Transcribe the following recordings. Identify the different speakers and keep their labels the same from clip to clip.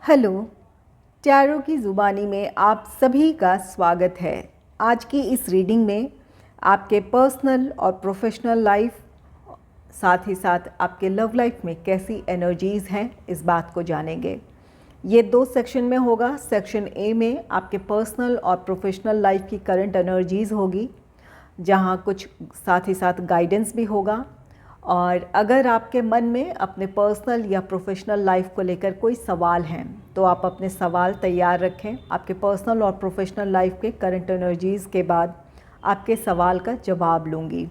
Speaker 1: Hello, tarot की ज़ुबानी में आप सभी का स्वागत है। आज की इस रीडिंग में आपके पर्सनल और प्रोफेशनल लाइफ, साथ ही साथ आपके लव लाइफ में कैसी एनर्जीज़ हैं, इस बात को जानेंगे। ये 2 सेक्शन में होगा। सेक्शन ए में आपके पर्सनल और प्रोफेशनल लाइफ की करंट एनर्जीज़ होगी, जहाँ कुछ साथ ही साथ गाइडेंस भी होगा। और अगर आपके मन में अपने पर्सनल या प्रोफेशनल लाइफ को लेकर कोई सवाल हैं तो आप अपने सवाल तैयार रखें। आपके पर्सनल और प्रोफेशनल लाइफ के करंट एनर्जीज़ के बाद आपके सवाल का जवाब लूँगी।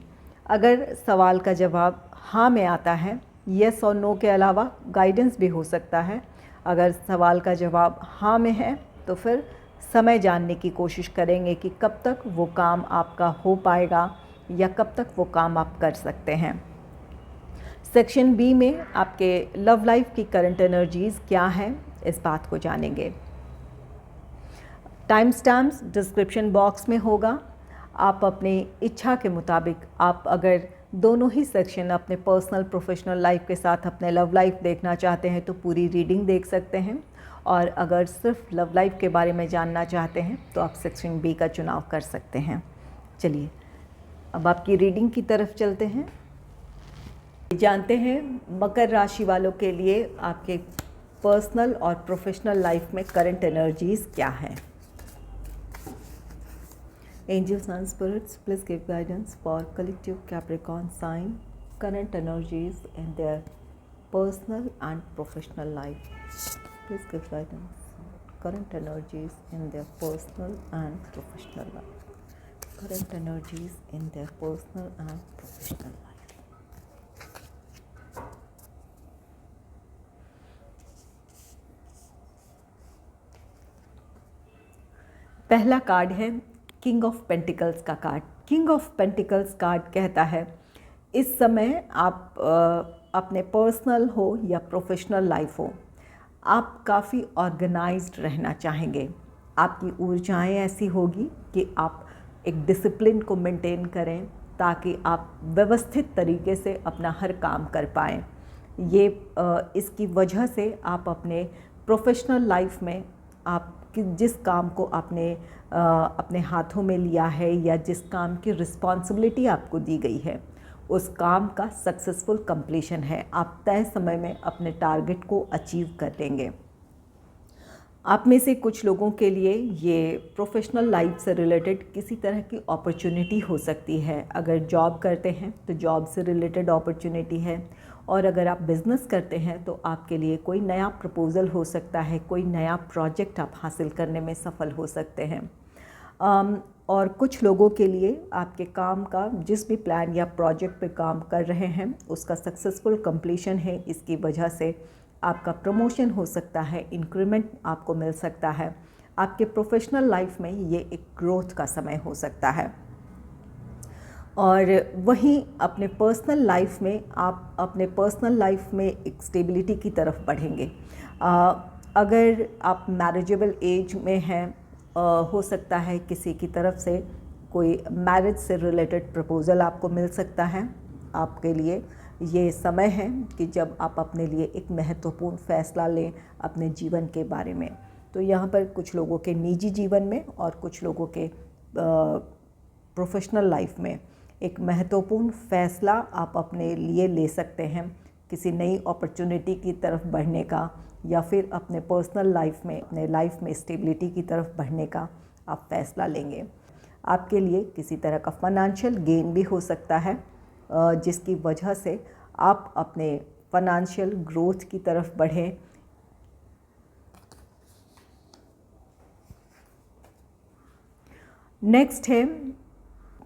Speaker 1: अगर सवाल का जवाब हाँ में आता है, येस और नो के अलावा गाइडेंस भी हो सकता है। अगर सवाल का जवाब हाँ में है तो फिर समय जानने की कोशिश करेंगे कि कब तक वो काम आपका हो पाएगा या कब तक वो काम आप कर सकते हैं। सेक्शन बी में आपके लव लाइफ की करंट एनर्जीज़ क्या हैं, इस बात को जानेंगे। टाइम स्टैम्प्स डिस्क्रिप्शन बॉक्स में होगा। आप अपनी इच्छा के मुताबिक आप अगर दोनों ही सेक्शन अपने पर्सनल प्रोफेशनल लाइफ के साथ अपने लव लाइफ देखना चाहते हैं तो पूरी रीडिंग देख सकते हैं, और अगर सिर्फ लव लाइफ के बारे में जानना चाहते हैं तो आप सेक्शन बी का चुनाव कर सकते हैं। चलिए अब आपकी रीडिंग की तरफ चलते हैं। जानते हैं मकर राशि वालों के लिए आपके पर्सनल और प्रोफेशनल लाइफ में करंट एनर्जीज़ क्या हैं। Angels and spirits, please give guidance for collective Capricorn sign current energies in their personal and professional life. Please give guidance current energies in their personal and professional life. Current energies in their personal and professional life. पहला card है king of pentacles का card. King of pentacles card कहता है इस समय आप अपने personal हो या प्रोफेशनल लाइफ हो, आप काफ़ी ऑर्गेनाइज्ड रहना चाहेंगे। आपकी ऊर्जाएं ऐसी होगी कि आप एक डिसिप्लिन को मेंटेन करें ताकि आप व्यवस्थित तरीके से अपना हर काम कर पाएँ। ये इसकी वजह से आप अपने प्रोफेशनल लाइफ में आप कि जिस काम को आपने अपने हाथों में लिया है या जिस काम की रिस्पॉन्सिबिलिटी आपको दी गई है, उस काम का सक्सेसफुल कंप्लीशन है। आप तय समय में अपने टारगेट को अचीव कर लेंगे। आप में से कुछ लोगों के लिए ये प्रोफेशनल लाइफ से रिलेटेड किसी तरह की अपॉर्चुनिटी हो सकती है। अगर जॉब करते हैं तो जॉब से रिलेटेड अपॉर्चुनिटी है, और अगर आप बिज़नेस करते हैं तो आपके लिए कोई नया प्रपोज़ल हो सकता है, कोई नया प्रोजेक्ट आप हासिल करने में सफल हो सकते हैं। और कुछ लोगों के लिए आपके काम का जिस भी प्लान या प्रोजेक्ट पे काम कर रहे हैं उसका सक्सेसफुल कंप्लीशन है। इसकी वजह से आपका प्रमोशन हो सकता है, इंक्रीमेंट आपको मिल सकता है। आपके प्रोफेशनल लाइफ में ये एक ग्रोथ का समय हो सकता है। और वहीं अपने पर्सनल लाइफ में आप अपने पर्सनल लाइफ में एक स्टेबिलिटी की तरफ बढ़ेंगे। अगर आप मैरिजेबल एज में हैं, हो सकता है किसी की तरफ से कोई मैरिज से रिलेटेड प्रपोज़ल आपको मिल सकता है। आपके लिए ये समय है कि जब आप अपने लिए एक महत्वपूर्ण फ़ैसला लें अपने जीवन के बारे में। तो यहाँ पर कुछ लोगों के निजी जीवन में और कुछ लोगों के प्रोफेशनल लाइफ में एक महत्वपूर्ण फ़ैसला आप अपने लिए ले सकते हैं, किसी नई अपॉर्चुनिटी की तरफ बढ़ने का, या फिर अपने पर्सनल लाइफ में, अपने लाइफ में स्टेबिलिटी की तरफ बढ़ने का आप फ़ैसला लेंगे। आपके लिए किसी तरह का फाइनेंशियल गेन भी हो सकता है, जिसकी वजह से आप अपने फाइनेंशियल ग्रोथ की तरफ बढ़ें। नेक्स्ट है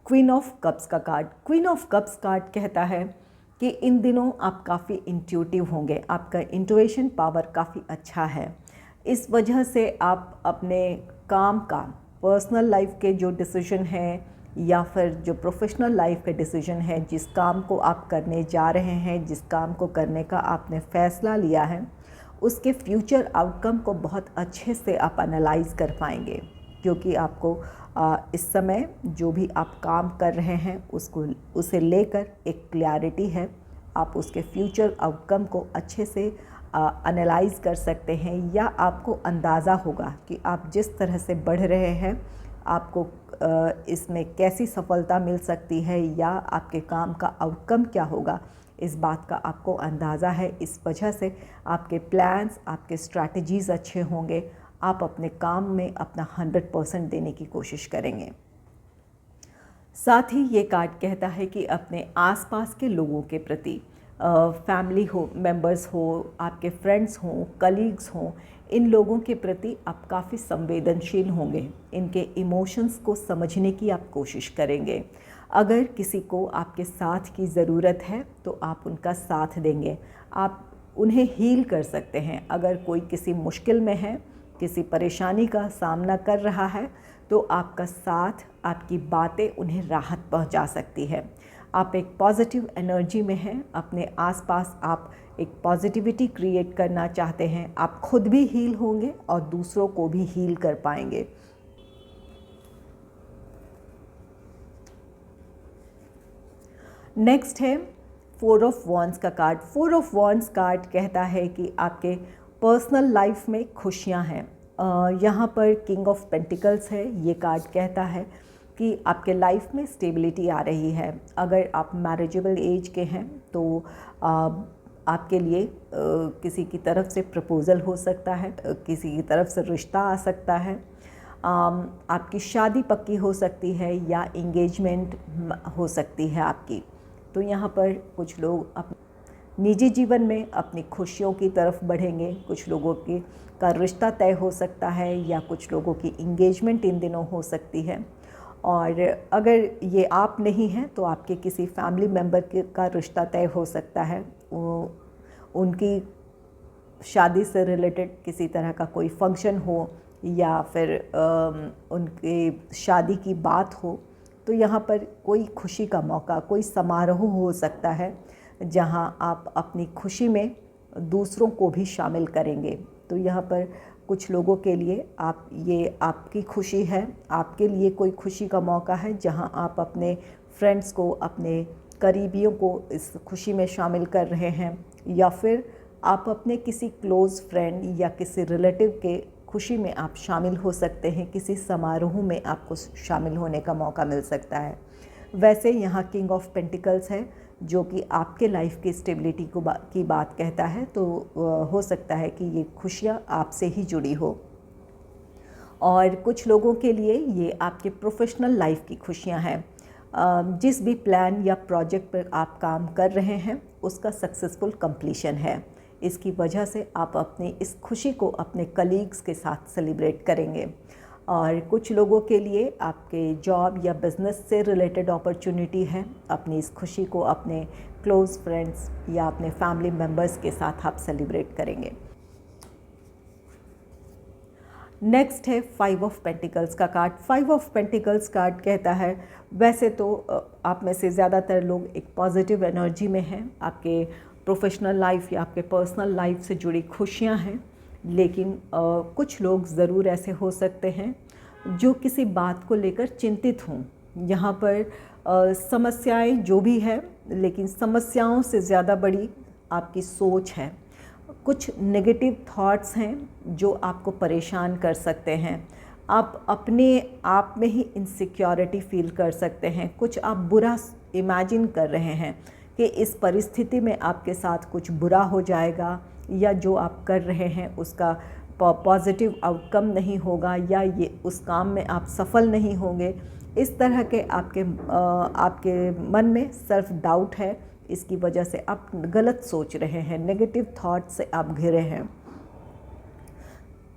Speaker 1: क्वीन ऑफ कप्स का card. Queen of cups card कहता है कि इन दिनों आप काफ़ी इंट्यूटिव होंगे, आपका इंट्यूशन पावर काफ़ी अच्छा है। इस वजह से आप अपने काम का, पर्सनल लाइफ के जो डिसीजन हैं या फिर जो प्रोफेशनल लाइफ के डिसीजन है, जिस काम को आप करने जा रहे हैं, जिस काम को करने का आपने फ़ैसला लिया है, उसके फ्यूचर आउटकम को बहुत अच्छे से आप एनालाइज़ कर पाएंगे, क्योंकि आपको इस समय जो भी आप काम कर रहे हैं उसे लेकर एक क्लैरिटी है। आप उसके फ्यूचर आउटकम को अच्छे से एनालाइज कर सकते हैं, या आपको अंदाज़ा होगा कि आप जिस तरह से बढ़ रहे हैं आपको इसमें कैसी सफलता मिल सकती है या आपके काम का आउटकम क्या होगा, इस बात का आपको अंदाज़ा है। इस वजह से आपके प्लान्स, आपके स्ट्रैटेजीज़ अच्छे होंगे, आप अपने काम में अपना 100% देने की कोशिश करेंगे। साथ ही ये कार्ड कहता है कि अपने आसपास के लोगों के प्रति, फैमिली हो, मेंबर्स हो, आपके फ्रेंड्स हों, कलीग्स हों, इन लोगों के प्रति आप काफ़ी संवेदनशील होंगे, इनके इमोशंस को समझने की आप कोशिश करेंगे। अगर किसी को आपके साथ की ज़रूरत है तो आप उनका साथ देंगे, आप उन्हें हील कर सकते हैं। अगर कोई किसी मुश्किल में है, किसी परेशानी का सामना कर रहा है, तो आपका साथ, आपकी बातें उन्हें राहत पहुंचा सकती है। आप एक पॉजिटिव एनर्जी में हैं, अपने आसपास आप एक पॉजिटिविटी क्रिएट करना चाहते हैं, आप खुद भी हील होंगे और दूसरों को भी हील कर पाएंगे। नेक्स्ट है 4 ऑफ वॉन्ड्स का कार्ड। 4 ऑफ वॉन्ड्स कार्ड कहता है कि आपके पर्सनल लाइफ में खुशियां हैं। यहाँ पर किंग ऑफ पेंटिकल्स है। ये कार्ड कहता है कि आपके लाइफ में स्टेबिलिटी आ रही है। अगर आप मैरिजेबल एज के हैं तो आपके लिए किसी की तरफ से प्रपोज़ल हो सकता है, किसी की तरफ से रिश्ता आ सकता है, आपकी शादी पक्की हो सकती है या एंगेजमेंट हो सकती है आपकी। तो यहाँ पर कुछ लोग निजी जीवन में अपनी खुशियों की तरफ बढ़ेंगे, कुछ लोगों का रिश्ता तय हो सकता है या कुछ लोगों की एंगेजमेंट इन दिनों हो सकती है। और अगर ये आप नहीं हैं तो आपके किसी फैमिली मेम्बर का रिश्ता तय हो सकता है, उनकी शादी से रिलेटेड किसी तरह का कोई फंक्शन हो या फिर उनके शादी की बात हो। तो यहाँ पर कोई खुशी का मौका, कोई समारोह हो सकता है जहाँ आप अपनी खुशी में दूसरों को भी शामिल करेंगे। तो यहाँ पर कुछ लोगों के लिए ये आपकी खुशी है, आपके लिए कोई खुशी का मौका है जहाँ आप अपने फ्रेंड्स को, अपने करीबियों को इस खुशी में शामिल कर रहे हैं, या फिर आप अपने किसी क्लोज़ फ्रेंड या किसी रिलेटिव के खुशी में आप शामिल हो सकते हैं। किसी समारोह में आपको शामिल होने का मौका मिल सकता है। वैसे यहाँ किंग ऑफ पेंटिकल्स है जो कि आपके लाइफ की स्टेबिलिटी की बात कहता है, तो हो सकता है कि ये खुशियाँ आपसे ही जुड़ी हो। और कुछ लोगों के लिए ये आपके प्रोफेशनल लाइफ की खुशियाँ हैं। जिस भी प्लान या प्रोजेक्ट पर आप काम कर रहे हैं उसका सक्सेसफुल कंप्लीशन है। इसकी वजह से आप अपनी इस खुशी को अपने कलीग्स के साथ सेलिब्रेट करेंगे। और कुछ लोगों के लिए आपके जॉब या बिज़नेस से रिलेटेड अपॉर्चुनिटी है। अपनी इस खुशी को अपने क्लोज़ फ्रेंड्स या अपने फैमिली मेम्बर्स के साथ आप सेलिब्रेट करेंगे। नेक्स्ट है 5 ऑफ पेंटिकल्स का कार्ड। 5 ऑफ पेंटिकल्स कार्ड कहता है, वैसे तो आप में से ज़्यादातर लोग एक पॉजिटिव एनर्जी में हैं, आपके प्रोफेशनल लाइफ या आपके पर्सनल लाइफ से जुड़ी खुशियां हैं, लेकिन कुछ लोग ज़रूर ऐसे हो सकते हैं जो किसी बात को लेकर चिंतित हों। यहाँ पर समस्याएं जो भी है, लेकिन समस्याओं से ज़्यादा बड़ी आपकी सोच है। कुछ नेगेटिव थॉट्स हैं जो आपको परेशान कर सकते हैं। आप अपने आप में ही इनसिक्योरिटी फील कर सकते हैं। कुछ आप बुरा इमेजिन कर रहे हैं कि इस परिस्थिति में आपके साथ कुछ बुरा हो जाएगा, या जो आप कर रहे हैं उसका पॉजिटिव आउटकम नहीं होगा, या ये उस काम में आप सफल नहीं होंगे। इस तरह के आपके मन में सेल्फ डाउट है। इसकी वजह से आप गलत सोच रहे हैं, नेगेटिव थॉट से आप घिरे हैं।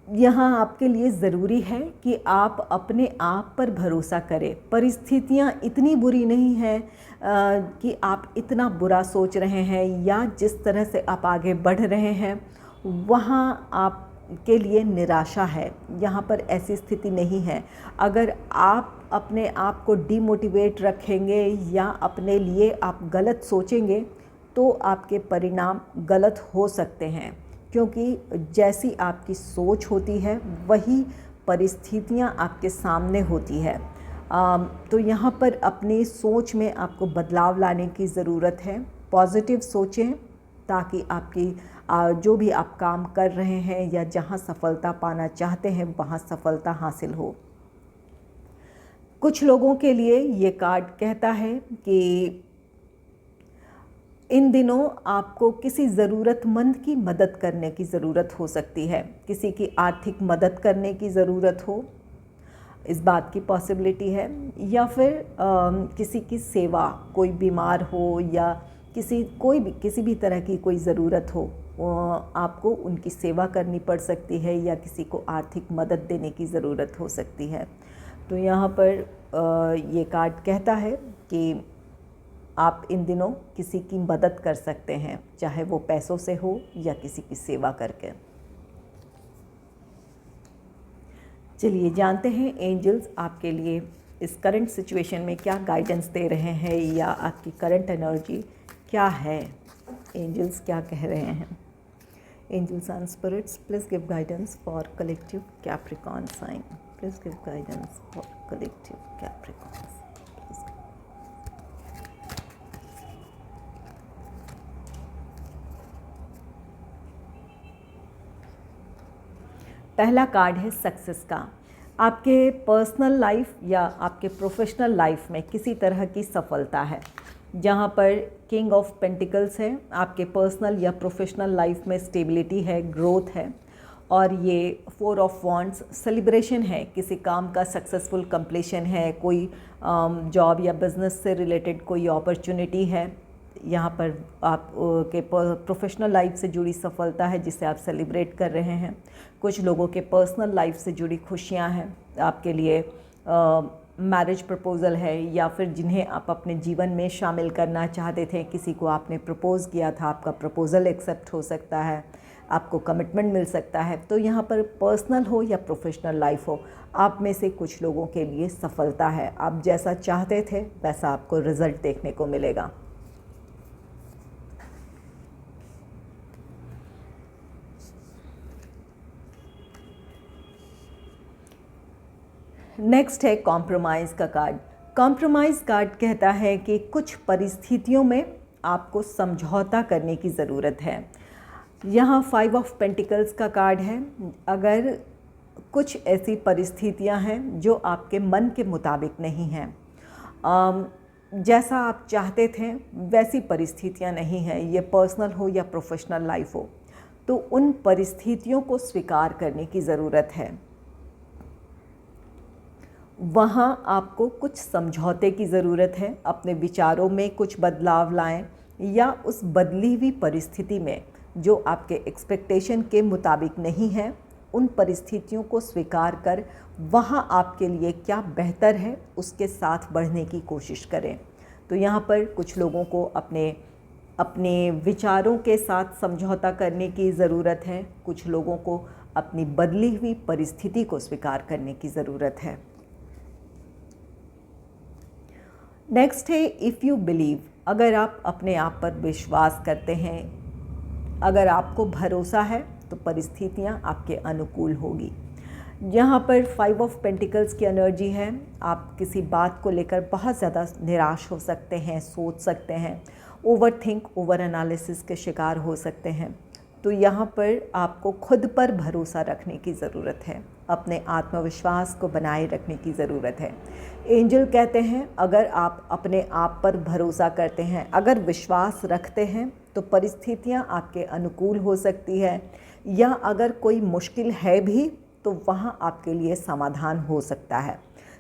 Speaker 1: यहाँ आपके लिए ज़रूरी है कि आप अपने आप पर भरोसा करें। परिस्थितियाँ इतनी बुरी नहीं हैं कि आप इतना बुरा सोच रहे हैं, या जिस तरह से आप आगे बढ़ रहे हैं वहाँ आपके लिए निराशा है। यहाँ पर ऐसी स्थिति नहीं है। अगर आप अपने आप को डिमोटिवेट रखेंगे या अपने लिए आप गलत सोचेंगे तो आपके परिणाम गलत हो सकते हैं, क्योंकि जैसी आपकी सोच होती है वही परिस्थितियाँ आपके सामने होती है। तो यहाँ पर अपनी सोच में आपको बदलाव लाने की ज़रूरत है। पॉजिटिव सोचें ताकि जो भी आप काम कर रहे हैं या जहाँ सफलता पाना चाहते हैं वहाँ सफलता हासिल हो। कुछ लोगों के लिए ये कार्ड कहता है कि इन दिनों आपको किसी ज़रूरतमंद की मदद करने की ज़रूरत हो सकती है, किसी की आर्थिक मदद करने की ज़रूरत हो, इस बात की पॉसिबिलिटी है, या फिर किसी की सेवा, कोई बीमार हो या किसी भी तरह की कोई ज़रूरत हो, आपको उनकी सेवा करनी पड़ सकती है या किसी को आर्थिक मदद देने की ज़रूरत हो सकती है। तो यहाँ पर ये कार्ड कहता है कि आप इन दिनों किसी की मदद कर सकते हैं, चाहे वो पैसों से हो या किसी की सेवा करके। चलिए जानते हैं एंजल्स आपके लिए इस करंट सिचुएशन में क्या गाइडेंस दे रहे हैं या आपकी करंट एनर्जी क्या है, एंजल्स क्या कह रहे हैं। Angels and spirits, please give guidance for collective Capricorn sign. Please give guidance for collective Capricorn. पहला कार्ड है सक्सेस का। आपके पर्सनल लाइफ या आपके प्रोफेशनल लाइफ में किसी तरह की सफलता है, जहाँ पर किंग ऑफ पेंटिकल्स है। आपके पर्सनल या प्रोफेशनल लाइफ में स्टेबिलिटी है, ग्रोथ है, और ये 4 ऑफ वॉन्ड्स सेलिब्रेशन है, किसी काम का सक्सेसफुल कंप्लीशन है, कोई जॉब या बिज़नेस से रिलेटेड कोई अपॉर्चुनिटी है। यहाँ पर आप के प्रोफेशनल लाइफ से जुड़ी सफलता है जिसे आप सेलिब्रेट कर रहे हैं। कुछ लोगों के पर्सनल लाइफ से जुड़ी खुशियाँ हैं, आपके लिए मैरिज प्रपोज़ल है, या फिर जिन्हें आप अपने जीवन में शामिल करना चाहते थे, किसी को आपने प्रपोज़ किया था, आपका प्रपोज़ल एक्सेप्ट हो सकता है, आपको कमिटमेंट मिल सकता है। तो यहाँ पर पर्सनल हो या प्रोफेशनल लाइफ हो, आप में से कुछ लोगों के लिए सफलता है। आप जैसा चाहते थे वैसा आपको रिज़ल्ट देखने को मिलेगा। नेक्स्ट है कॉम्प्रोमाइज़ का कार्ड। कॉम्प्रोमाइज़ कार्ड कहता है कि कुछ परिस्थितियों में आपको समझौता करने की ज़रूरत है। यहाँ 5 ऑफ पेंटिकल्स का कार्ड है। अगर कुछ ऐसी परिस्थितियाँ हैं जो आपके मन के मुताबिक नहीं हैं, जैसा आप चाहते थे वैसी परिस्थितियाँ नहीं हैं, ये पर्सनल हो या प्रोफेशनल लाइफ हो, तो उन परिस्थितियों को स्वीकार करने की ज़रूरत है। वहाँ आपको कुछ समझौते की ज़रूरत है, अपने विचारों में कुछ बदलाव लाएं, या उस बदली हुई परिस्थिति में जो आपके एक्सपेक्टेशन के मुताबिक नहीं है, उन परिस्थितियों को स्वीकार कर वहाँ आपके लिए क्या बेहतर है उसके साथ बढ़ने की कोशिश करें। तो यहाँ पर कुछ लोगों को अपने विचारों के साथ समझौता करने की ज़रूरत है, कुछ लोगों को अपनी बदली हुई परिस्थिति को स्वीकार करने की ज़रूरत है। नेक्स्ट है इफ़ यू बिलीव। अगर आप अपने आप पर विश्वास करते हैं, अगर आपको भरोसा है, तो परिस्थितियाँ आपके अनुकूल होगी। यहाँ पर 5 ऑफ पेंटिकल्स की एनर्जी है। आप किसी बात को लेकर बहुत ज़्यादा निराश हो सकते हैं, सोच सकते हैं, ओवर एनालिसिस के शिकार हो सकते हैं। तो यहाँ पर आपको खुद पर भरोसा रखने की ज़रूरत है, अपने आत्मविश्वास को बनाए रखने की ज़रूरत है। एंजल कहते हैं अगर आप अपने आप पर भरोसा करते हैं, अगर विश्वास रखते हैं, तो परिस्थितियाँ आपके अनुकूल हो सकती है, या अगर कोई मुश्किल है भी तो वहाँ आपके लिए समाधान हो सकता है।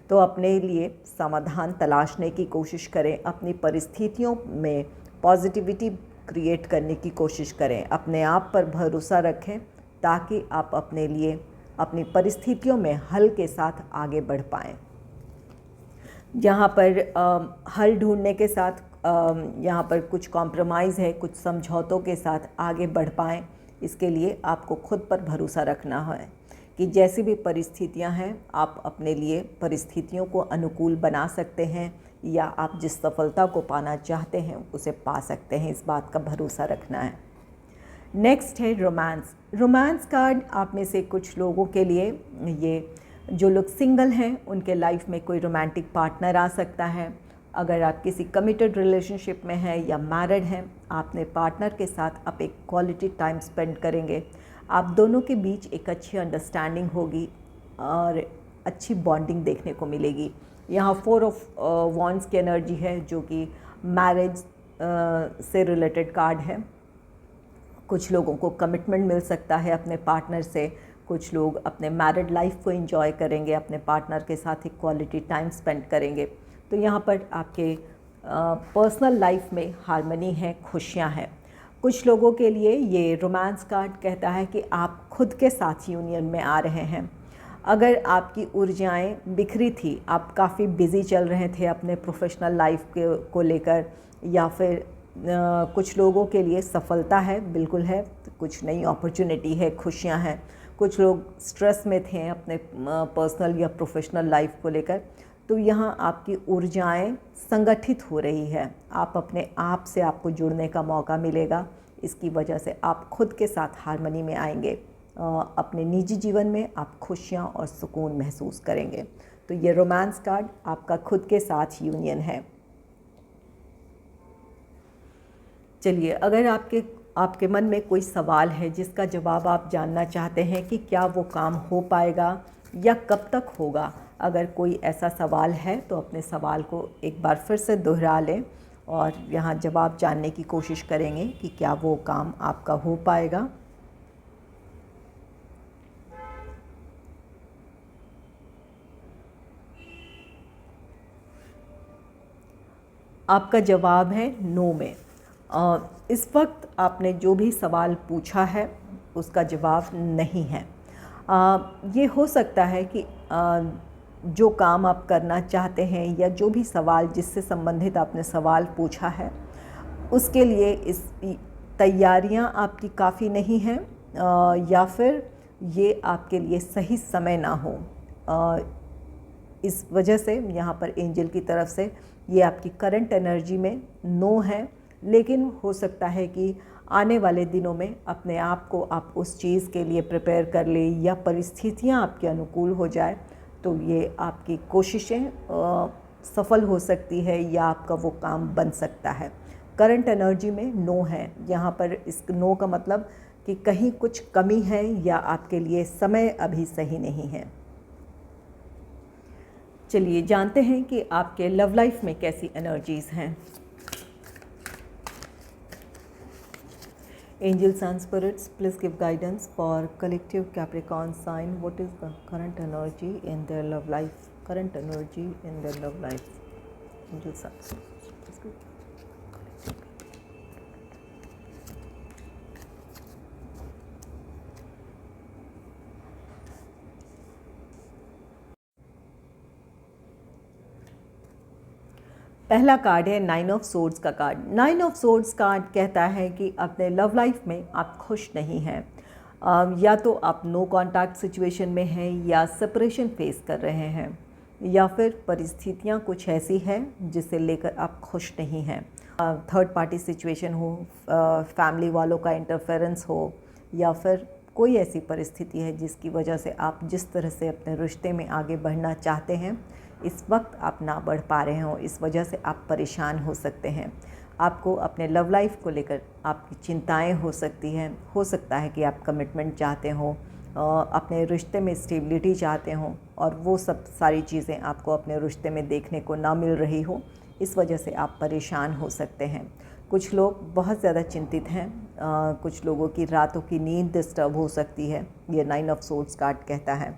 Speaker 1: तो अपने लिए समाधान तलाशने की कोशिश करें, अपनी परिस्थितियों में पॉजिटिविटी क्रिएट करने की कोशिश करें, अपने आप पर भरोसा रखें ताकि आप अपने लिए अपनी परिस्थितियों में हल के साथ आगे बढ़ पाएँ। यहाँ पर हल ढूंढने के साथ यहाँ पर कुछ कॉम्प्रोमाइज़ है, कुछ समझौतों के साथ आगे बढ़ पाएँ। इसके लिए आपको खुद पर भरोसा रखना है कि जैसी भी परिस्थितियाँ हैं आप अपने लिए परिस्थितियों को अनुकूल बना सकते हैं, या आप जिस सफलता को पाना चाहते हैं उसे पा सकते हैं, इस बात का भरोसा रखना है। नेक्स्ट है रोमांस। रोमांस कार्ड आप में से कुछ लोगों के लिए, ये जो लोग सिंगल हैं उनके लाइफ में कोई रोमांटिक पार्टनर आ सकता है, अगर आप किसी कमिटेड रिलेशनशिप में हैं या मैरिड हैं, आपने पार्टनर के साथ आप एक क्वालिटी टाइम स्पेंड करेंगे। आप दोनों के बीच एक अच्छी अंडरस्टैंडिंग होगी और अच्छी बॉन्डिंग देखने को मिलेगी। यहाँ 4 ऑफ वॉन्ड्स की एनर्जी है जो कि मैरिज से रिलेटेड कार्ड है। कुछ लोगों को कमिटमेंट मिल सकता है अपने पार्टनर से, कुछ लोग अपने मैरिड लाइफ को एंजॉय करेंगे, अपने पार्टनर के साथ एक क्वालिटी टाइम स्पेंड करेंगे। तो यहाँ पर आपके पर्सनल लाइफ में हार्मनी है, खुशियाँ हैं। कुछ लोगों के लिए ये रोमांस कार्ड कहता है कि आप खुद के साथ यूनियन में आ रहे हैं। अगर आपकी ऊर्जाएं बिखरी थी, आप काफ़ी बिज़ी चल रहे थे अपने प्रोफेशनल लाइफ को लेकर, या फिर कुछ लोगों के लिए सफलता है, बिल्कुल है, कुछ नई अपॉर्चुनिटी है, खुशियां हैं। कुछ लोग स्ट्रेस में थे अपने पर्सनल या प्रोफेशनल लाइफ को लेकर, तो यहाँ आपकी ऊर्जाएं संगठित हो रही है। आप अपने आप से आपको जुड़ने का मौका मिलेगा। इसकी वजह से आप खुद के साथ हार्मनी में आएंगे। अपने निजी जीवन में आप खुशियाँ और सुकून महसूस करेंगे। तो ये रोमांस कार्ड आपका खुद के साथ यूनियन है। चलिए, अगर आपके मन में कोई सवाल है जिसका जवाब आप जानना चाहते हैं कि क्या वो काम हो पाएगा या कब तक होगा, अगर कोई ऐसा सवाल है तो अपने सवाल को एक बार फिर से दोहरा लें और यहाँ जवाब जानने की कोशिश करेंगे कि क्या वो काम आपका हो पाएगा। आपका जवाब है नो में। इस वक्त आपने जो भी सवाल पूछा है उसका जवाब नहीं है। ये हो सकता है कि जो काम आप करना चाहते हैं या जो भी सवाल जिससे संबंधित आपने सवाल पूछा है उसके लिए इस तैयारियां आपकी काफ़ी नहीं हैं, या फिर ये आपके लिए सही समय ना हो। इस वजह से यहाँ पर एंजल की तरफ से ये आपकी करंट एनर्जी में नो है। लेकिन हो सकता है कि आने वाले दिनों में अपने आप को आप उस चीज़ के लिए प्रिपेयर कर ले या परिस्थितियाँ आपके अनुकूल हो जाए तो ये आपकी कोशिशें सफल हो सकती है या आपका वो काम बन सकता है। करंट एनर्जी में नो है। यहाँ पर इस नो का मतलब कि कहीं कुछ कमी है या आपके लिए समय अभी सही नहीं है। चलिए जानते हैं कि आपके लव लाइफ में कैसी एनर्जीज़ हैं। Angels and spirits, please give guidance for collective Capricorn sign. What is the current energy in their love life? Current energy in their love life. Angels and spirits, please give. पहला card है 9 of swords का card. 9 of swords card कहता है कि अपने love life में आप खुश नहीं हैं। या तो आप नो कॉन्टैक्ट सिचुएशन में हैं या सेपरेशन फेस कर रहे हैं, या फिर परिस्थितियां कुछ ऐसी हैं जिसे लेकर आप खुश नहीं हैं। थर्ड पार्टी सिचुएशन हो, फैमिली वालों का इंटरफेरेंस हो, या फिर कोई ऐसी परिस्थिति है जिसकी वजह से आप जिस तरह से अपने रिश्ते में आगे बढ़ना चाहते हैं इस वक्त आप ना बढ़ पा रहे हो। इस वजह से आप परेशान हो सकते हैं। आपको अपने लव लाइफ को लेकर आपकी चिंताएं हो सकती हैं। हो सकता है कि आप कमिटमेंट चाहते हो, अपने रिश्ते में स्टेबिलिटी चाहते हो, और वो सब सारी चीज़ें आपको अपने रिश्ते में देखने को ना मिल रही हो। इस वजह से आप परेशान हो सकते हैं। कुछ लोग बहुत ज़्यादा चिंतित हैं। कुछ लोगों की रातों की नींद डिस्टर्ब हो सकती है। ये 9 ऑफ सोर्ड्स कार्ड कहता है।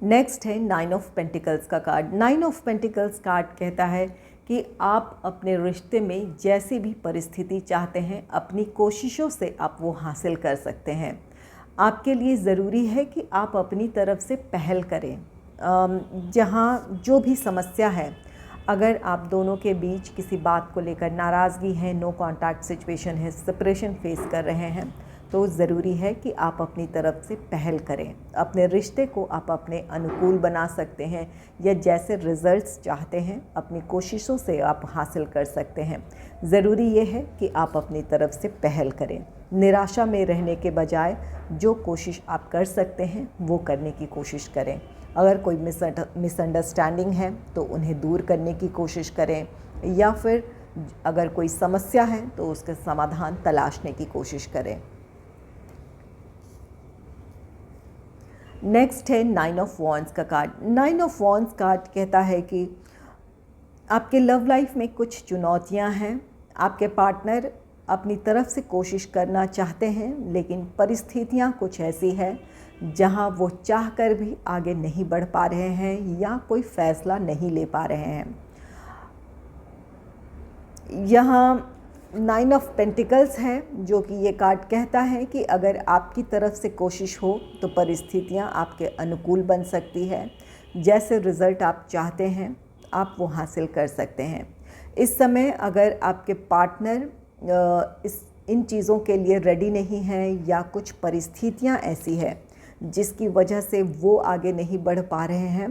Speaker 1: नेक्स्ट है 9 ऑफ पेंटिकल्स का कार्ड। 9 ऑफ पेंटिकल्स कार्ड कहता है कि आप अपने रिश्ते में जैसी भी परिस्थिति चाहते हैं अपनी कोशिशों से आप वो हासिल कर सकते हैं। आपके लिए ज़रूरी है कि आप अपनी तरफ से पहल करें। जहाँ जो भी समस्या है, अगर आप दोनों के बीच किसी बात को लेकर नाराज़गी है, नो कॉन्टैक्ट सिचुएशन है, सेपरेशन फेस कर रहे हैं, तो ज़रूरी है कि आप अपनी तरफ से पहल करें। अपने रिश्ते को आप अपने अनुकूल बना सकते हैं, या जैसे रिज़ल्ट्स चाहते हैं अपनी कोशिशों से आप हासिल कर सकते हैं। ज़रूरी ये है कि आप अपनी तरफ से पहल करें। निराशा में रहने के बजाय जो कोशिश आप कर सकते हैं वो करने की कोशिश करें। अगर कोई मिसअंडरस्टैंडिंग है तो उन्हें दूर करने की कोशिश करें, या फिर अगर कोई समस्या है तो उसका समाधान तलाशने की कोशिश करें। नेक्स्ट है 9 ऑफ वॉन्ड्स का कार्ड। 9 ऑफ वॉन्ड्स कार्ड कहता है कि आपके लव लाइफ में कुछ चुनौतियां हैं। आपके पार्टनर अपनी तरफ से कोशिश करना चाहते हैं, लेकिन परिस्थितियां कुछ ऐसी हैं जहां वो चाहकर भी आगे नहीं बढ़ पा रहे हैं या कोई फैसला नहीं ले पा रहे हैं। यहाँ 9 ऑफ पेंटिकल्स है, जो कि ये कार्ड कहता है कि अगर आपकी तरफ से कोशिश हो तो परिस्थितियाँ आपके अनुकूल बन सकती है। जैसे रिज़ल्ट आप चाहते हैं आप वो हासिल कर सकते हैं। इस समय अगर आपके पार्टनर इन चीज़ों के लिए रेडी नहीं है, या कुछ परिस्थितियाँ ऐसी है जिसकी वजह से वो आगे नहीं बढ़ पा रहे हैं,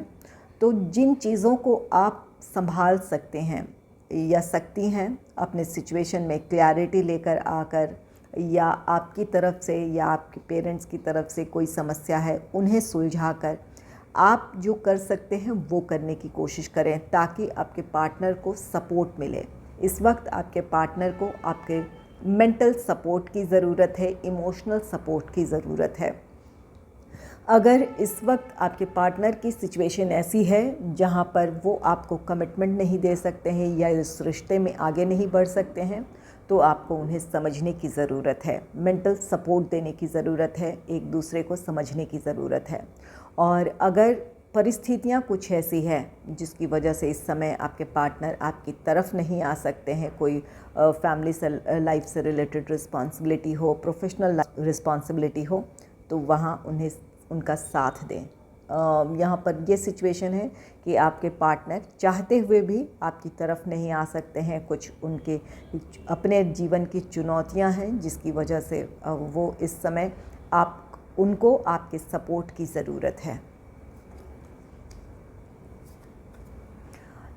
Speaker 1: तो जिन चीज़ों को आप संभाल सकते हैं या सकती हैं अपने सिचुएशन में क्लैरिटी लेकर आकर, या आपकी तरफ से या आपके पेरेंट्स की तरफ से कोई समस्या है उन्हें सुलझाकर आप जो कर सकते हैं वो करने की कोशिश करें, ताकि आपके पार्टनर को सपोर्ट मिले। इस वक्त आपके पार्टनर को आपके मेंटल सपोर्ट की ज़रूरत है, इमोशनल सपोर्ट की ज़रूरत है। अगर इस वक्त आपके पार्टनर की सिचुएशन ऐसी है जहां पर वो आपको कमिटमेंट नहीं दे सकते हैं या इस रिश्ते में आगे नहीं बढ़ सकते हैं, तो आपको उन्हें समझने की ज़रूरत है, मेंटल सपोर्ट देने की ज़रूरत है, एक दूसरे को समझने की ज़रूरत है। और अगर परिस्थितियां कुछ ऐसी है जिसकी वजह से इस समय आपके पार्टनर आपकी तरफ नहीं आ सकते हैं, कोई फैमिली से लाइफ से रिलेटेड रिस्पॉन्सिबिलिटी हो, प्रोफेशनल रिस्पॉन्सिबिलिटी हो, तो वहाँ उन्हें उनका साथ दें। यहाँ पर ये सिचुएशन है कि आपके पार्टनर चाहते हुए भी आपकी तरफ नहीं आ सकते हैं, कुछ उनके अपने जीवन की चुनौतियाँ हैं जिसकी वजह से वो इस समय उनको आपके सपोर्ट की ज़रूरत है।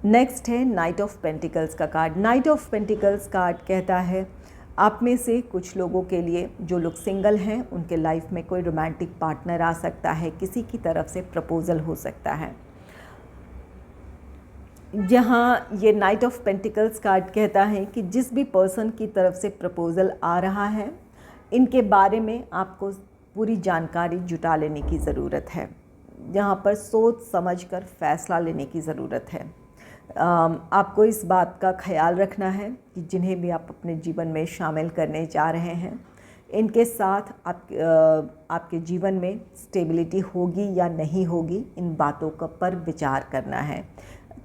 Speaker 1: नेक्स्ट है नाइट ऑफ पेंटिकल्स का card. Night of pentacles card कहता है आप में से कुछ लोगों के लिए, जो लोग सिंगल हैं, उनके लाइफ में कोई रोमांटिक पार्टनर आ सकता है, किसी की तरफ से प्रपोज़ल हो सकता है। जहाँ ये नाइट ऑफ पेंटिकल्स कार्ड कहता है कि जिस भी पर्सन की तरफ से प्रपोज़ल आ रहा है, इनके बारे में आपको पूरी जानकारी जुटा लेने की ज़रूरत है। यहाँ पर सोच समझ कर फैसला लेने की ज़रूरत है। आपको इस बात का ख्याल रखना है कि जिन्हें भी आप अपने जीवन में शामिल करने जा रहे हैं, इनके साथ आपके जीवन में स्टेबिलिटी होगी या नहीं होगी, इन बातों का पर विचार करना है।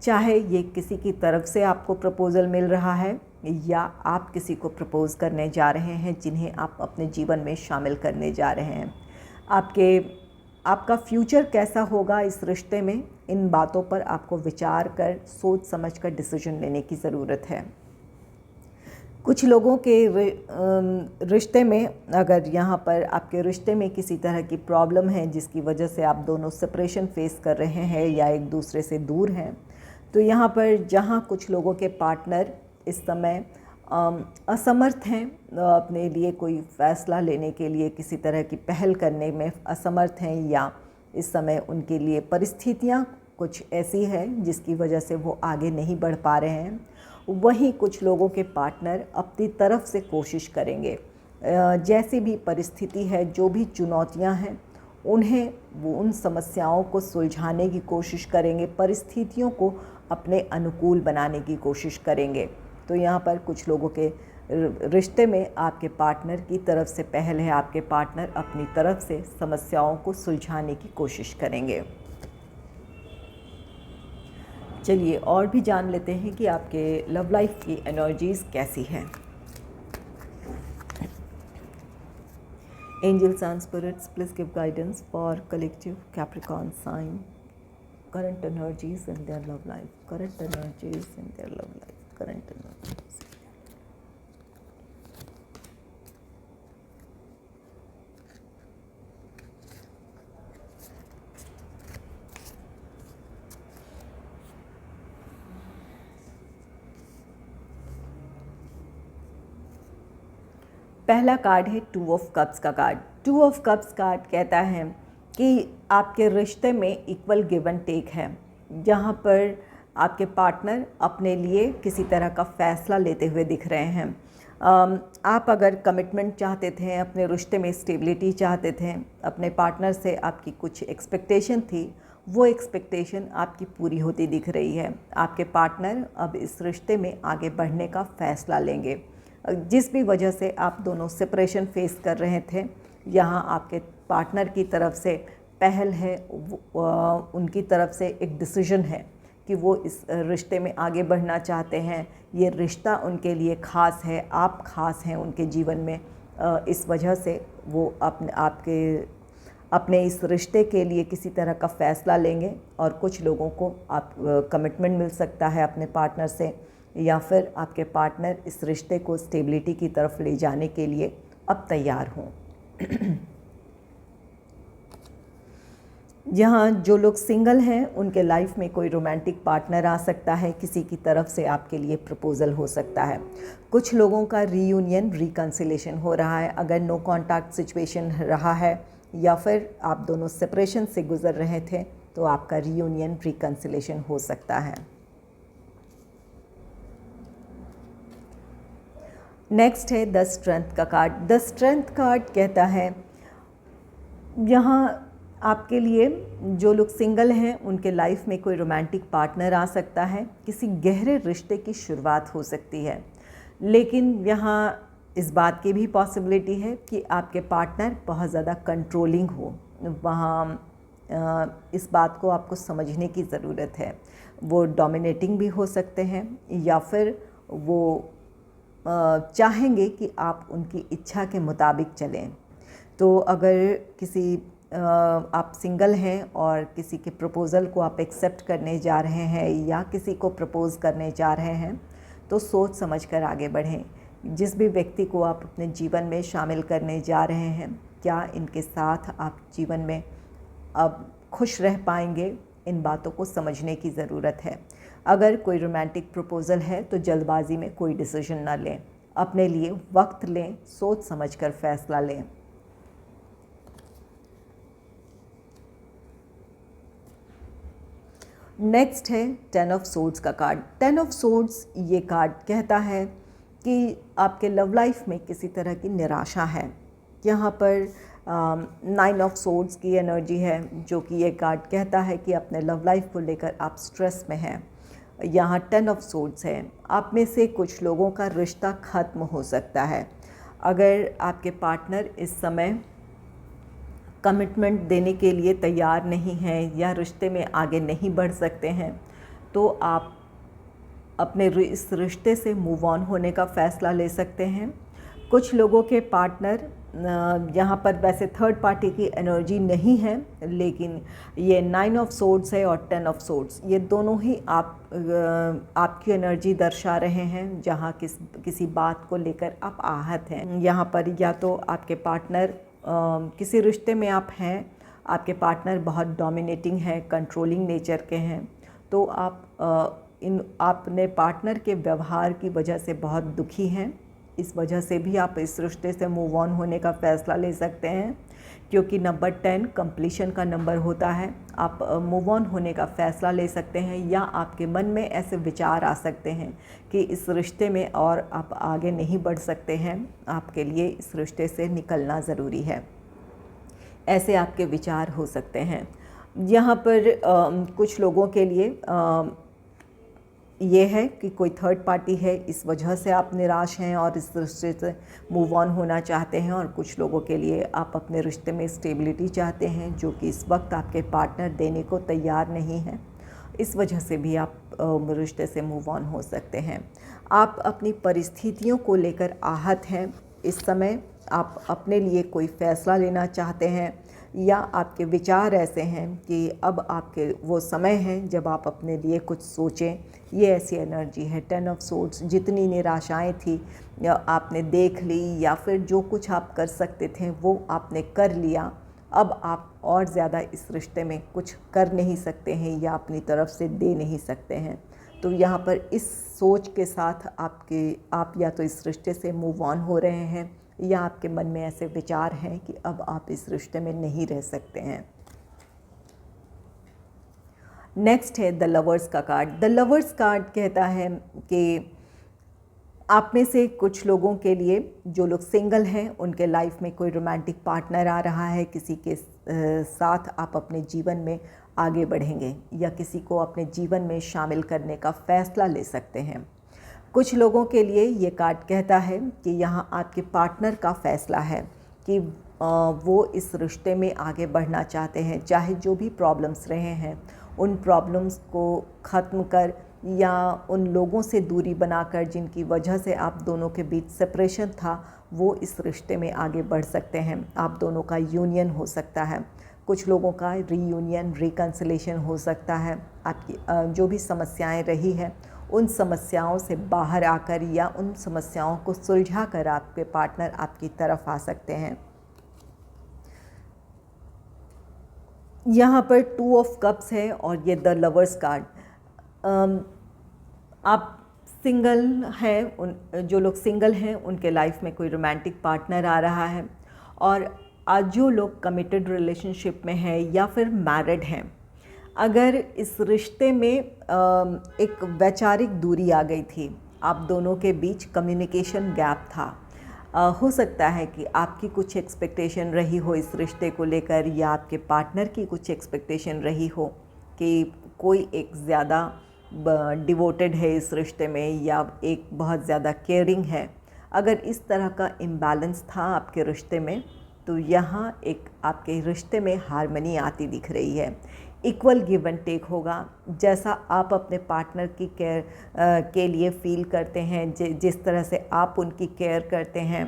Speaker 1: चाहे ये किसी की तरफ से आपको प्रपोज़ल मिल रहा है या आप किसी को प्रपोज़ करने जा रहे हैं जिन्हें आप अपने जीवन में शामिल करने जा रहे हैं, आपका फ्यूचर कैसा होगा इस रिश्ते में, इन बातों पर आपको विचार कर सोच समझ कर डिसीजन लेने की ज़रूरत है। कुछ लोगों के रिश्ते में, अगर यहाँ पर आपके रिश्ते में किसी तरह की प्रॉब्लम है जिसकी वजह से आप दोनों सेपरेशन फेस कर रहे हैं या एक दूसरे से दूर हैं, तो यहाँ पर जहाँ कुछ लोगों के पार्टनर इस समय असमर्थ हैं, अपने लिए कोई फ़ैसला लेने के लिए किसी तरह की पहल करने में असमर्थ हैं, या इस समय उनके लिए परिस्थितियाँ कुछ ऐसी है जिसकी वजह से वो आगे नहीं बढ़ पा रहे हैं, वहीं कुछ लोगों के पार्टनर अपनी तरफ से कोशिश करेंगे। जैसी भी परिस्थिति है, जो भी चुनौतियाँ हैं, वो उन समस्याओं को सुलझाने की कोशिश करेंगे, परिस्थितियों को अपने अनुकूल बनाने की कोशिश करेंगे। तो यहाँ पर कुछ लोगों के रिश्ते में आपके पार्टनर की तरफ से पहल है, आपके पार्टनर अपनी तरफ से समस्याओं को सुलझाने की कोशिश करेंगे। चलिए और भी जान लेते हैं कि आपके लव लाइफ की एनर्जीज़ कैसी हैं। Angels and spirits, please give guidance for collective Capricorn sign, current energies in their love life, current energies in their love life, current energies. पहला कार्ड है 2 ऑफ कप्स का कार्ड। 2 ऑफ कप्स कार्ड कहता है कि आपके रिश्ते में equal give and take है, जहाँ पर आपके पार्टनर अपने लिए किसी तरह का फ़ैसला लेते हुए दिख रहे हैं। आप अगर कमिटमेंट चाहते थे, अपने रिश्ते में स्टेबिलिटी चाहते थे, अपने पार्टनर से आपकी कुछ एक्सपेक्टेशन थी, वो एक्सपेक्टेशन आपकी पूरी होती दिख रही है। आपके पार्टनर अब इस रिश्ते में आगे बढ़ने का फ़ैसला लेंगे। जिस भी वजह से आप दोनों सेपरेशन फेस कर रहे थे, यहाँ आपके पार्टनर की तरफ से पहल है, उनकी तरफ से एक डिसीजन है कि वो इस रिश्ते में आगे बढ़ना चाहते हैं। ये रिश्ता उनके लिए ख़ास है, आप ख़ास हैं उनके जीवन में। इस वजह से वो अपने इस रिश्ते के लिए किसी तरह का फ़ैसला लेंगे और कुछ लोगों को आप कमिटमेंट मिल सकता है अपने पार्टनर से, या फिर आपके पार्टनर इस रिश्ते को स्टेबिलिटी की तरफ ले जाने के लिए अब तैयार हों। यहाँ जो लोग सिंगल हैं उनके लाइफ में कोई रोमांटिक पार्टनर आ सकता है, किसी की तरफ से आपके लिए प्रपोज़ल हो सकता है। कुछ लोगों का रीयूनियन रिकन्सिलेशन हो रहा है, अगर नो कॉन्टैक्ट सिचुएशन रहा है या फिर आप दोनों सेपरेशन से गुज़र रहे थे तो आपका रीयूनियन रिकन्सिलेशन हो सकता है। नेक्स्ट है द स्ट्रेंथ का कार्ड। द स्ट्रेंथ कार्ड कहता है यहाँ आपके लिए जो लोग सिंगल हैं उनके लाइफ में कोई रोमांटिक पार्टनर आ सकता है, किसी गहरे रिश्ते की शुरुआत हो सकती है। लेकिन यहाँ इस बात की भी पॉसिबिलिटी है कि आपके पार्टनर बहुत ज़्यादा कंट्रोलिंग हो। वहाँ इस बात को आपको समझने की ज़रूरत है। वो डोमिनेटिंग भी हो सकते हैं या फिर वो चाहेंगे कि आप उनकी इच्छा के मुताबिक चलें। तो अगर आप सिंगल हैं और किसी के प्रपोज़ल को आप एक्सेप्ट करने जा रहे हैं या किसी को प्रपोज़ करने जा रहे हैं तो सोच समझकर आगे बढ़ें। जिस भी व्यक्ति को आप अपने जीवन में शामिल करने जा रहे हैं, क्या इनके साथ आप जीवन में अब खुश रह पाएंगे, इन बातों को समझने की ज़रूरत है। अगर कोई रोमांटिक प्रपोज़ल है तो जल्दबाजी में कोई डिसीजन ना लें, अपने लिए वक्त लें, सोच समझकर फ़ैसला लें। नेक्स्ट है 10 ऑफ सोर्ड्स का कार्ड। 10 ऑफ सोर्ड्स ये कार्ड कहता है कि आपके लव लाइफ में किसी तरह की निराशा है। यहाँ पर 9 ऑफ सोर्ड्स की एनर्जी है, जो कि ये कार्ड कहता है कि अपने लव लाइफ को लेकर आप स्ट्रेस में हैं। यहाँ 10 ऑफ सोर्ड्स है, आप में से कुछ लोगों का रिश्ता ख़त्म हो सकता है। अगर आपके पार्टनर इस समय कमिटमेंट देने के लिए तैयार नहीं हैं या रिश्ते में आगे नहीं बढ़ सकते हैं तो आप अपने इस रिश्ते से मूव ऑन होने का फ़ैसला ले सकते हैं। कुछ लोगों के पार्टनर यहाँ पर वैसे थर्ड पार्टी की एनर्जी नहीं है, लेकिन ये 9 ऑफ सोर्ड्स है और 10 ऑफ सोर्ड्स, ये दोनों ही आपकी एनर्जी दर्शा रहे हैं जहाँ किसी बात को लेकर आप आहत हैं। यहाँ पर या तो आपके पार्टनर किसी रिश्ते में आप हैं, आपके पार्टनर बहुत डोमिनेटिंग है, कंट्रोलिंग नेचर के हैं, तो आप अपने पार्टनर के व्यवहार की वजह से बहुत दुखी हैं। इस वजह से भी आप इस रिश्ते से मूव ऑन होने का फ़ैसला ले सकते हैं, क्योंकि नंबर 10 कंप्लीशन का नंबर होता है। आप मूव ऑन होने का फ़ैसला ले सकते हैं, या आपके मन में ऐसे विचार आ सकते हैं कि इस रिश्ते में और आप आगे नहीं बढ़ सकते हैं, आपके लिए इस रिश्ते से निकलना ज़रूरी है। ऐसे आपके विचार हो सकते हैं। यहाँ पर कुछ लोगों के लिए ये है कि कोई थर्ड पार्टी है, इस वजह से आप निराश हैं और इस रिश्ते से मूव ऑन होना चाहते हैं। और कुछ लोगों के लिए आप अपने रिश्ते में स्टेबिलिटी चाहते हैं, जो कि इस वक्त आपके पार्टनर देने को तैयार नहीं है। इस वजह से भी आप रिश्ते से मूव ऑन हो सकते हैं। आप अपनी परिस्थितियों को लेकर आहत हैं। इस समय आप अपने लिए कोई फ़ैसला लेना चाहते हैं, या आपके विचार ऐसे हैं कि अब आपके वो समय है जब आप अपने लिए कुछ सोचें। ये ऐसी एनर्जी है 10 ऑफ सोर्ड्स। जितनी निराशाएं थी या आपने देख ली, या फिर जो कुछ आप कर सकते थे वो आपने कर लिया। अब आप और ज़्यादा इस रिश्ते में कुछ कर नहीं सकते हैं या अपनी तरफ से दे नहीं सकते हैं। तो यहाँ पर इस सोच के साथ आप या तो इस रिश्ते से मूव ऑन हो रहे हैं, या आपके मन में ऐसे विचार हैं कि अब आप इस रिश्ते में नहीं रह सकते हैं। नेक्स्ट है द लवर्स का कार्ड। द लवर्स कार्ड कहता है कि आप में से कुछ लोगों के लिए, जो लोग सिंगल हैं, उनके लाइफ में कोई रोमांटिक पार्टनर आ रहा है, किसी के साथ आप अपने जीवन में आगे बढ़ेंगे या किसी को अपने जीवन में शामिल करने का फ़ैसला ले सकते हैं। कुछ लोगों के लिए ये कार्ड कहता है कि यहाँ आपके पार्टनर का फ़ैसला है कि वो इस रिश्ते में आगे बढ़ना चाहते हैं, चाहे जो भी प्रॉब्लम्स रहे हैं उन प्रॉब्लम्स को ख़त्म कर या उन लोगों से दूरी बनाकर जिनकी वजह से आप दोनों के बीच सेपरेशन था, वो इस रिश्ते में आगे बढ़ सकते हैं। आप दोनों का यूनियन हो सकता है, कुछ लोगों का रीयूनियन, रिकन्सिलेशन हो सकता है। आपकी जो भी समस्याएं रही हैं उन समस्याओं से बाहर आकर या उन समस्याओं को सुलझा कर आपके पार्टनर आपकी तरफ आ सकते हैं। यहाँ पर 2 ऑफ कप्स है और ये द लवर्स कार्ड। आप सिंगल हैं, जो लोग सिंगल हैं उनके लाइफ में कोई रोमांटिक पार्टनर आ रहा है, और आज जो लोग कमिटेड रिलेशनशिप में हैं या फिर मैरिड हैं, अगर इस रिश्ते में एक वैचारिक दूरी आ गई थी, आप दोनों के बीच कम्युनिकेशन गैप था, हो सकता है कि आपकी कुछ एक्सपेक्टेशन रही हो इस रिश्ते को लेकर या आपके पार्टनर की कुछ एक्सपेक्टेशन रही हो कि कोई एक ज़्यादा डिवोटेड है इस रिश्ते में या एक बहुत ज़्यादा केयरिंग है। अगर इस तरह का इम्बैलेंस था आपके रिश्ते में, तो यहाँ एक आपके रिश्ते में हार्मनी आती दिख रही है। इक्वल गिव एंड टेक होगा। जैसा आप अपने पार्टनर की केयर के लिए फ़ील करते हैं, जिस तरह से आप उनकी केयर करते हैं,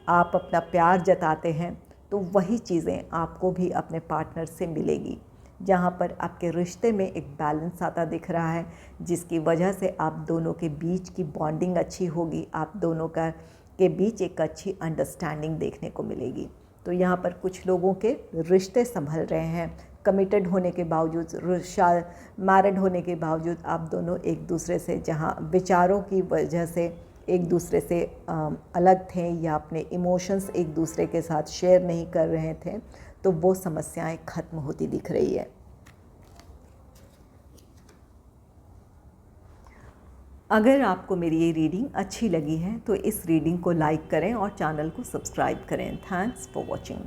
Speaker 1: आप अपना प्यार जताते हैं, तो वही चीज़ें आपको भी अपने पार्टनर से मिलेगी। जहाँ पर आपके रिश्ते में एक बैलेंस आता दिख रहा है, जिसकी वजह से आप दोनों के बीच की बॉन्डिंग अच्छी होगी, आप दोनों के बीच एक अच्छी अंडरस्टैंडिंग देखने को मिलेगी। तो यहाँ पर कुछ लोगों के रिश्ते संभल रहे हैं, कमिटेड होने के बावजूद, मैरिड होने के बावजूद आप दोनों एक दूसरे से, जहाँ विचारों की वजह से एक दूसरे से अलग थे या अपने इमोशंस एक दूसरे के साथ शेयर नहीं कर रहे थे, तो वो समस्याएं ख़त्म होती दिख रही है। अगर आपको मेरी ये रीडिंग अच्छी लगी है तो इस रीडिंग को लाइक करें और चैनल को सब्सक्राइब करें। Thanks for watching.